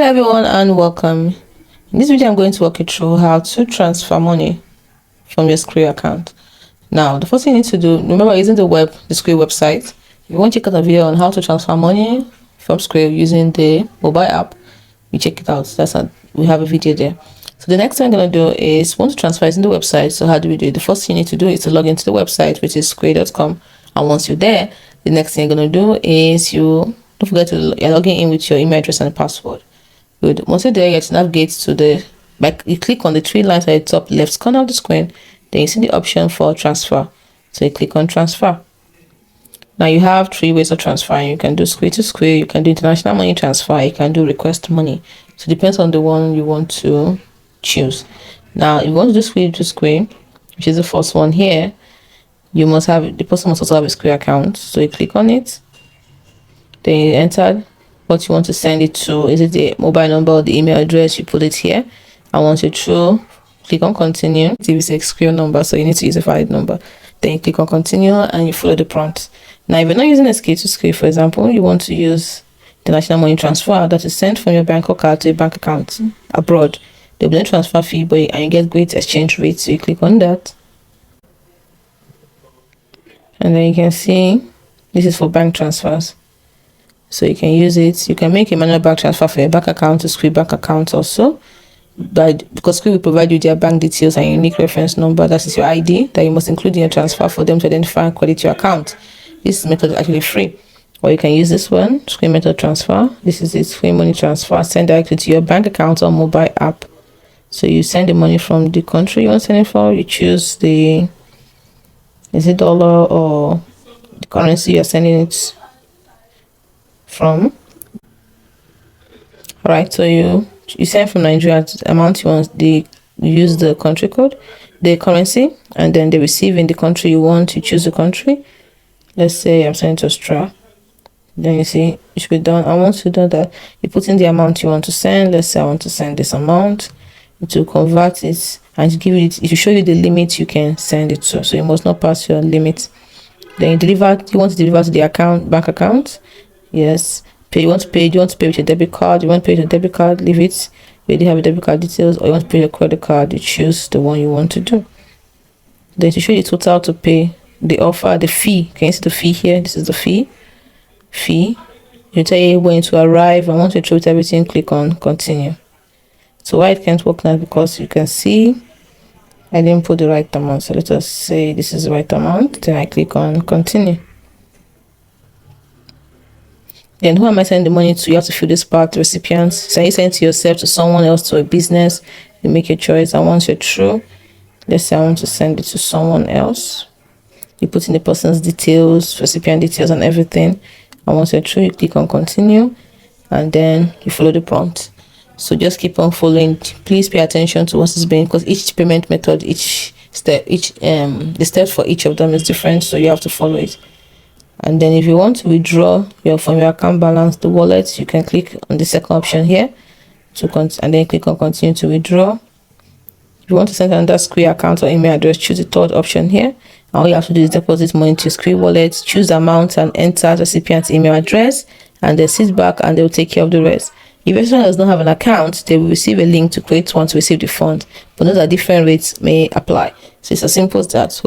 Hello everyone and welcome. In this video I'm going to walk you through how to transfer money from your Skrill account. Now the first thing you need to do, remember using the Skrill website. If you want to check out a video on how to transfer money from Skrill using the mobile app, you check it out. We have a video there. So the next thing I'm going to do is want to transfer it in the website. So how do we do it? The first thing you need to do is to log into the website, which is skrill.com, and once you're there, the next thing you're going to do is you're logging in with your email address and password. Good. Once you're there, you have to navigate to the back. You click on the three lines at the top left corner of the screen. Then you see the option for transfer. So you click on transfer. Now you have three ways of transferring. You can do Skrill to Skrill, you can do international money transfer, you can do request money. So it depends on the one you want to choose. Now if you want to do Skrill to Skrill, which is the first one here, the person must also have a Skrill account. So you click on it. Then you enter what you want to send it to. Is it the mobile number or the email address? You put it here, and once you're through, click on continue. If it's a Skrill number, so you need to use a valid number. Then you click on continue and you follow the prompt. Now if you're not using a Skrill to Skrill, for example, you want to use the national money transfer that is sent from your bank or card to a bank account abroad. There'll be no transfer fee, and you get great exchange rates. So you click on that, and then you can see this is for bank transfers. So you can use it. You can make a manual bank transfer from your bank account to Skrill bank account also. But because Skrill will provide you their bank details and unique reference number, that is your ID, that you must include in your transfer for them to identify and credit your account. This method is actually free. Or you can use this one, Skrill method transfer. This is it, Skrill money transfer. Send directly to your bank account or mobile app. So you send the money from the country you want to send it for. You choose is it dollar or the currency you're sending it from. All right, so you send from Nigeria the amount you want. You use the country code, the currency, and then they receive in the country you want. You choose the country. Let's say I'm sending to Australia. Then you see it should be done. And once you do that, you put in the amount you want to send. Let's say I want to send this amount. To convert it and give it will show you the limit you can send it to. So you must not pass your limit. Then you want to deliver to the bank account. Yes. You want to pay with your debit card. You want to pay with your debit card, leave it. You already have your debit card details, or you want to pay your credit card, you choose the one you want to do. Then to show you the total to pay, the fee. Can you see the fee here? This is the fee. You tell you when to arrive, and once you throw everything, click on continue. So why it can't work now, because you can see I didn't put the right amount. So let us say this is the right amount. Then I click on continue. Then who am I sending the money to? You have to fill this part, recipients. So you send it to yourself, to someone else, to a business. You make your choice. And once you're through, let's say I want to send it to someone else. You put in the person's details, recipient details and everything. And once you're through, you click on continue. And then you follow the prompt. So just keep on following. Please pay attention to what is being, because each payment method, the steps for each of them is different. So you have to follow it. And then if you want to withdraw from your account balance, the wallet, you can click on the second option here and then click on continue to withdraw. If you want to send another Skrill account or email address, choose the third option here. And all you have to do is deposit money to Skrill wallet, choose the amount and enter the recipient's email address, and then sit back and they will take care of the rest. If everyone does not have an account, they will receive a link to create one to receive the fund. But those are different rates may apply. So it's as simple as that.